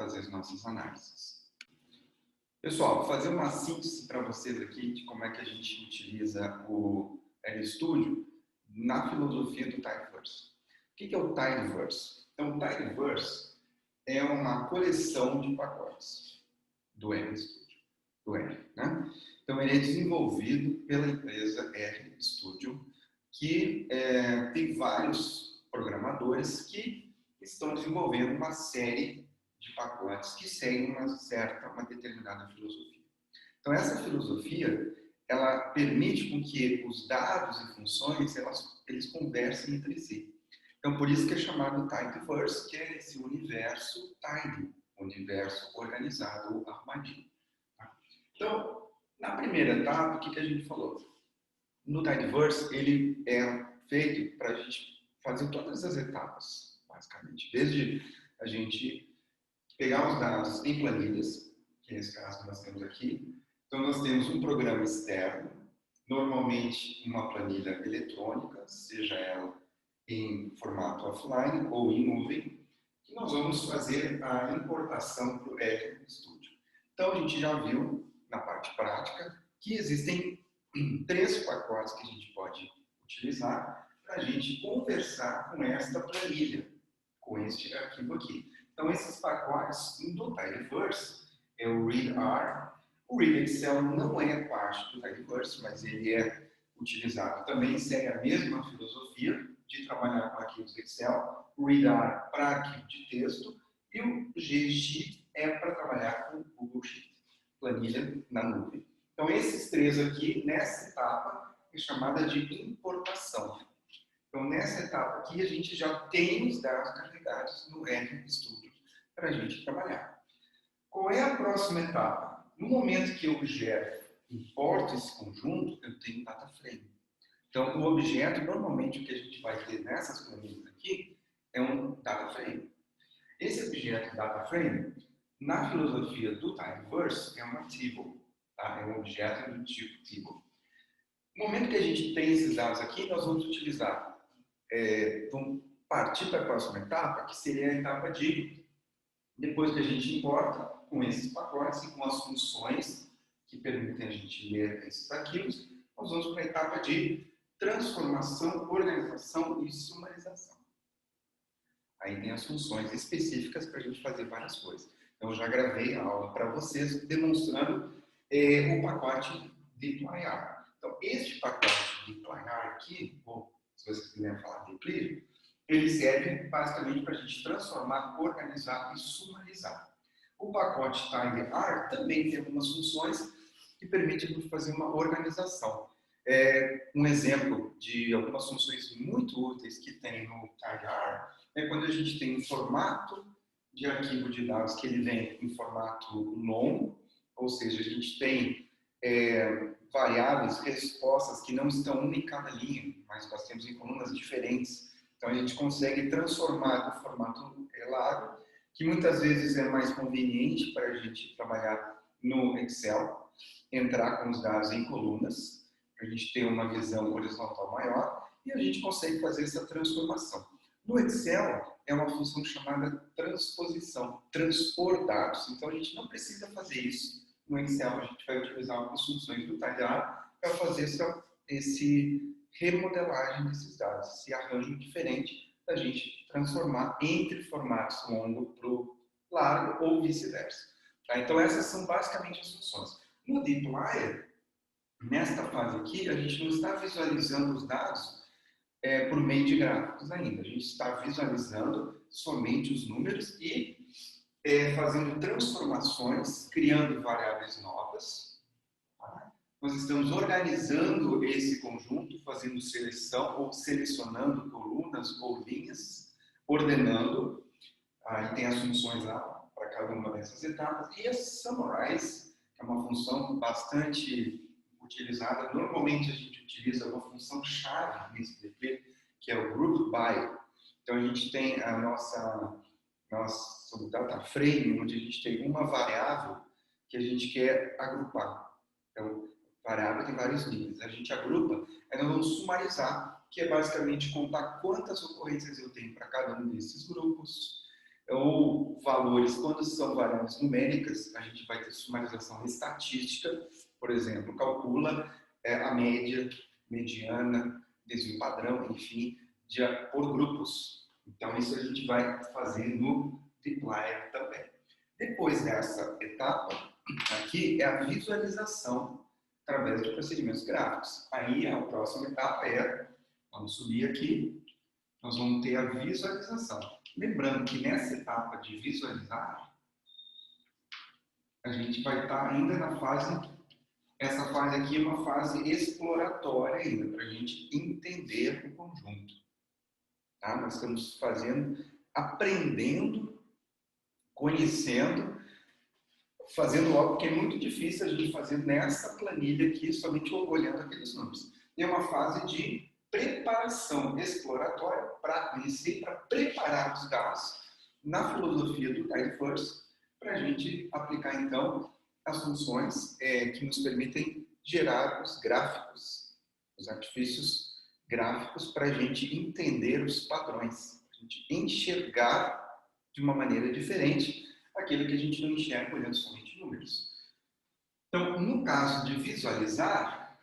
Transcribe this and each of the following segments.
fazer as nossas análises. Pessoal, vou fazer uma síntese para vocês aqui de como é que a gente utiliza o RStudio na filosofia do Tidyverse. O que é o Tidyverse? Então, o Tidyverse é uma coleção de pacotes do RStudio, do R, né? Então, ele é desenvolvido pela empresa RStudio, que tem vários programadores que estão desenvolvendo uma série de pacotes que seguem uma determinada filosofia. Então, essa filosofia, ela permite com que os dados e funções, eles conversem entre si. Então, por isso que é chamado Tidyverse, que é esse universo tidy, universo organizado, arrumadinho. Tá? Então, na primeira etapa, o que a gente falou? No Tidyverse, ele é feito para a gente fazer todas as etapas, basicamente. Desde a gente pegar os dados em planilhas, que é esse caso que nós temos aqui. Então, nós temos um programa externo, normalmente uma planilha eletrônica, seja ela em formato offline ou em nuvem, que nós vamos fazer a importação para o RStudio. Então, a gente já viu, na parte prática, que existem 3 pacotes que a gente pode utilizar para a gente conversar com esta planilha, com este arquivo aqui. Então, esses pacotes do Tidyverse é o readr. O readExcel não é parte do Tidyverse, mas ele é utilizado também, segue a mesma filosofia de trabalhar com arquivos Excel. O readr para arquivo de texto e o Gsheet é para trabalhar com o Google Sheet, planilha na nuvem. Então, esses 3 aqui, nessa etapa, é chamada de importação. Então, nessa etapa aqui, a gente já tem os dados carregados no RStudio para a gente trabalhar. Qual é a próxima etapa? No momento que eu importo esse conjunto, eu tenho data frame. Então, o objeto, normalmente, o que a gente vai ter nessas planilhas aqui é um data frame. Esse objeto data frame, na filosofia do Tidyverse, é uma table. Tá? É um objeto do tipo table. No momento que a gente tem esses dados aqui, nós vamos utilizar vamos partir para a próxima etapa, que seria a etapa de, depois que a gente importa com esses pacotes e com as funções que permitem a gente ler esses arquivos, nós vamos para a etapa de transformação, organização e sumarização. Aí tem as funções específicas para a gente fazer várias coisas. Então, eu já gravei a aula para vocês, demonstrando o pacote deployar. Então, este pacote deployar aqui, se vocês quiserem falar de Clear, ele serve basicamente para a gente transformar, organizar e sumarizar. O pacote tidyr também tem algumas funções que permitem fazer uma organização. Um exemplo de algumas funções muito úteis que tem no tidyr é quando a gente tem um formato de arquivo de dados que ele vem em formato long, ou seja, a gente tem variáveis, respostas que não estão uma em cada linha, mas nós temos em colunas diferentes. Então, a gente consegue transformar do formato largo, que muitas vezes é mais conveniente para a gente trabalhar no Excel, entrar com os dados em colunas, para a gente ter uma visão horizontal maior, e a gente consegue fazer essa transformação. No Excel, é uma função chamada transposição, transpor dados. Então, a gente não precisa fazer isso. No Excel, a gente vai utilizar algumas funções do tidyr para fazer esse remodelagem desses dados, esse arranjo diferente da gente transformar entre formatos longo para o largo ou vice-versa. Tá? Então, essas são basicamente as funções. No deployer, nesta fase aqui, a gente não está visualizando os dados por meio de gráficos ainda. A gente está visualizando somente os números e fazendo transformações, criando variáveis novas. Tá? Nós estamos organizando esse conjunto, fazendo seleção ou selecionando colunas ou linhas, ordenando. Aí tem as funções lá para cada uma dessas etapas. E a summarize, que é uma função bastante utilizada. Normalmente a gente utiliza uma função chave nesse DP, que é o group by. Então a gente tem a nosso data frame, onde a gente tem uma variável que a gente quer agrupar. Então, variável tem vários níveis. A gente agrupa, aí nós vamos sumarizar, que é basicamente contar quantas ocorrências eu tenho para cada um desses grupos, ou valores, quando são variáveis numéricas, a gente vai ter sumarização estatística, por exemplo, calcula a média, mediana, desvio padrão, enfim, por grupos. Então, isso a gente vai fazer no dplyr também. Depois dessa etapa, aqui é a visualização através de procedimentos gráficos. Aí, a próxima etapa vamos subir aqui, nós vamos ter a visualização. Lembrando que nessa etapa de visualizar, a gente vai estar ainda na fase, essa fase aqui é uma fase exploratória ainda, para a gente entender o conjunto. Tá? Nós estamos aprendendo, conhecendo, fazendo algo que é muito difícil a gente fazer nessa planilha aqui, somente olhando aqueles números. E é uma fase de preparação exploratória para conhecer, para preparar os dados na filosofia do Tidyverse, para a gente aplicar, então, as funções que nos permitem gerar os gráficos, os artifícios gráficos, para a gente entender os padrões, a gente enxergar de uma maneira diferente aquilo que a gente não enxerga olhando somente números. Então, no caso de visualizar,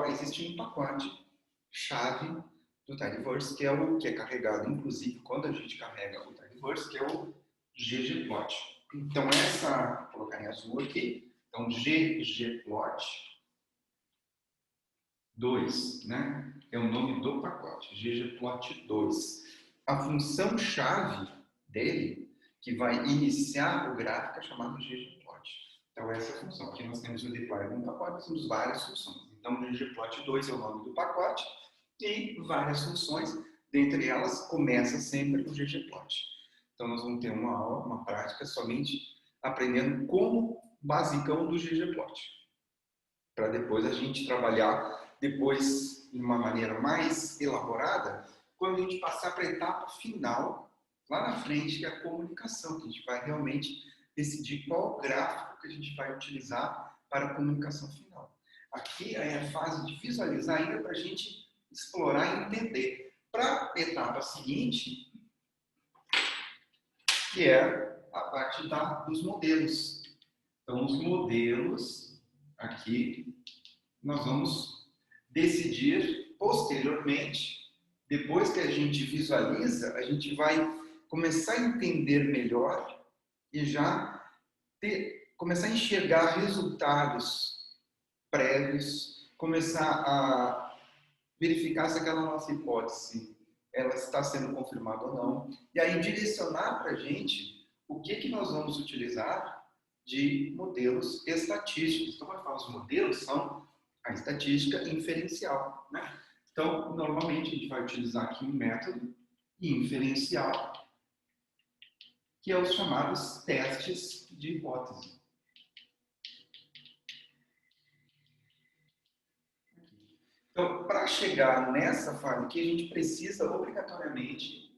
existe um pacote chave do Tidyverse, que é o que é carregado, inclusive, quando a gente carrega o Tidyverse, que é o ggplot. Então, vou colocar em azul aqui, então ggplot 2, né? É o nome do pacote, ggplot 2. A função chave dele, que vai iniciar o gráfico, é chamada ggplot. Então, essa é a função. Aqui nós temos o dplyr no pacote, nós temos várias funções. Então, ggplot 2 é o nome do pacote e várias funções, dentre elas, começa sempre com ggplot. Então, nós vamos ter uma aula, uma prática, somente aprendendo como basicão do ggplot, para depois a gente trabalhar depois de uma maneira mais elaborada, quando a gente passar para a etapa final, lá na frente, que é a comunicação, que a gente vai realmente decidir qual gráfico que a gente vai utilizar para a comunicação final. Aqui é a fase de visualizar ainda para a gente explorar e entender. Para a etapa seguinte, que é a parte dos modelos. Então, os modelos, aqui, nós vamos decidir posteriormente, depois que a gente visualiza, a gente vai começar a entender melhor e já começar a enxergar resultados prévios, começar a verificar se aquela nossa hipótese ela está sendo confirmada ou não, e aí direcionar para a gente o que nós vamos utilizar de modelos estatísticos. Então, quando eu falo os modelos, são a estatística inferencial, né? Então, normalmente a gente vai utilizar aqui um método inferencial, que é os chamados testes de hipótese. Então, para chegar nessa fase aqui, a gente precisa obrigatoriamente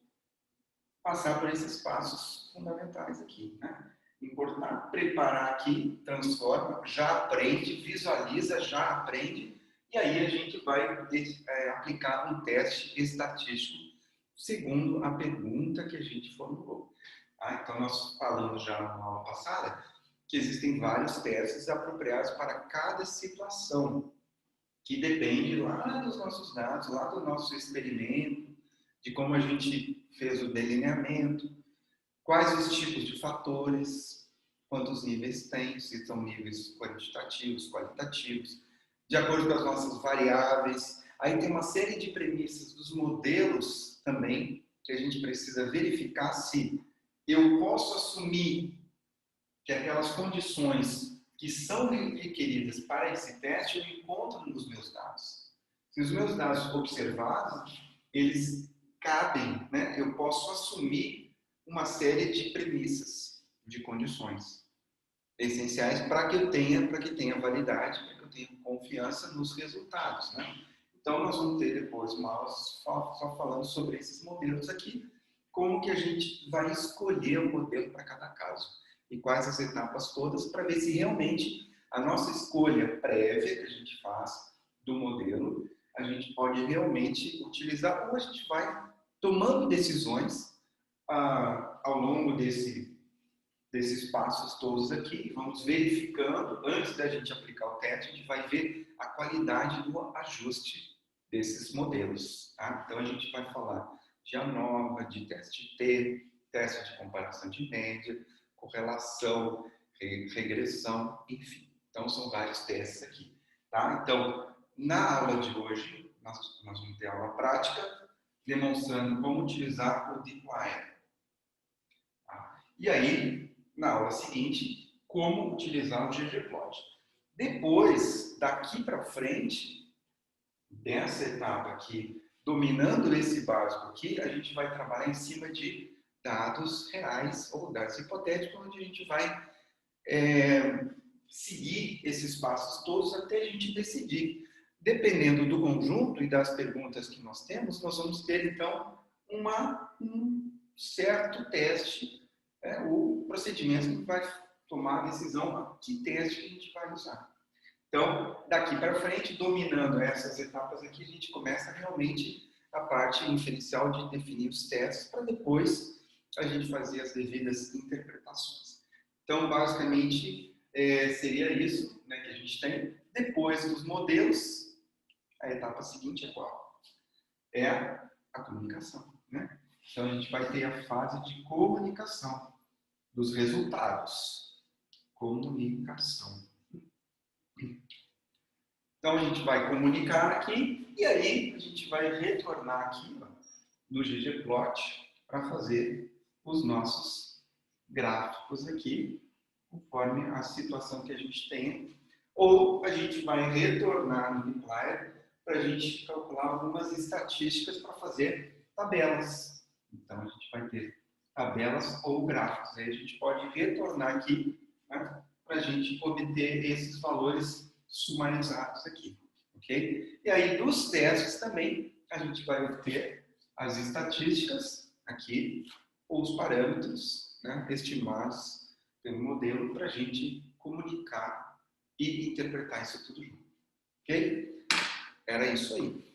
passar por esses passos fundamentais aqui, né? Importante, preparar aqui, transforma, já aprende, visualiza, já aprende, e aí a gente vai aplicar um teste estatístico segundo a pergunta que a gente formulou. Então, nós falamos já na aula passada que existem vários testes apropriados para cada situação, que depende lá dos nossos dados, lá do nosso experimento, de como a gente fez o delineamento, quais os tipos de fatores, quantos níveis tem, se são níveis quantitativos, qualitativos, de acordo com as nossas variáveis. Aí tem uma série de premissas dos modelos também, que a gente precisa verificar se eu posso assumir que aquelas condições que são requeridas para esse teste eu encontro nos meus dados. Se os meus dados observados, eles cabem, né? Eu posso assumir uma série de premissas, de condições essenciais para que tenha validade, para que eu tenha confiança nos resultados, né? Então, nós vamos ter depois uma aula só falando sobre esses modelos aqui, como que a gente vai escolher o modelo para cada caso e quais as etapas todas, para ver se realmente a nossa escolha prévia que a gente faz do modelo, a gente pode realmente utilizar, ou a gente vai tomando decisões ao longo desses passos todos aqui, vamos verificando, antes da gente aplicar o teste, a gente vai ver a qualidade do ajuste desses modelos. Tá? Então, a gente vai falar de ANOVA, de teste T, teste de comparação de média, correlação, regressão, enfim. Então, são vários testes aqui. Tá? Então, na aula de hoje, nós vamos ter aula prática, demonstrando como utilizar o dplyr. Tá? E aí, na aula seguinte, como utilizar o ggplot. Depois, daqui para frente, dessa etapa aqui, dominando esse básico aqui, a gente vai trabalhar em cima de dados reais ou dados hipotéticos, onde a gente vai seguir esses passos todos até a gente decidir. Dependendo do conjunto e das perguntas que nós temos, nós vamos ter, então, um certo teste, o procedimento que vai tomar a decisão que teste que a gente vai usar. Então, daqui para frente, dominando essas etapas aqui, a gente começa realmente a parte inicial de definir os testes, para depois a gente fazer as devidas interpretações. Então, basicamente, seria isso, né, que a gente tem. Depois dos modelos, a etapa seguinte é qual? É a comunicação, né? Então, a gente vai ter a fase de comunicação dos resultados. Comunicação. Então, a gente vai comunicar aqui e aí a gente vai retornar aqui, ó, no ggplot para fazer os nossos gráficos aqui, conforme a situação que a gente tem. Ou a gente vai retornar no dplyr para a gente calcular algumas estatísticas para fazer tabelas. Então, a gente vai ter tabelas ou gráficos. Aí a gente pode retornar aqui, né, para a gente obter esses valores sumarizados aqui. Ok? E aí, dos testes também, a gente vai obter as estatísticas aqui, ou os parâmetros, né, estimados pelo modelo para a gente comunicar e interpretar isso tudo junto. Ok? Era isso aí.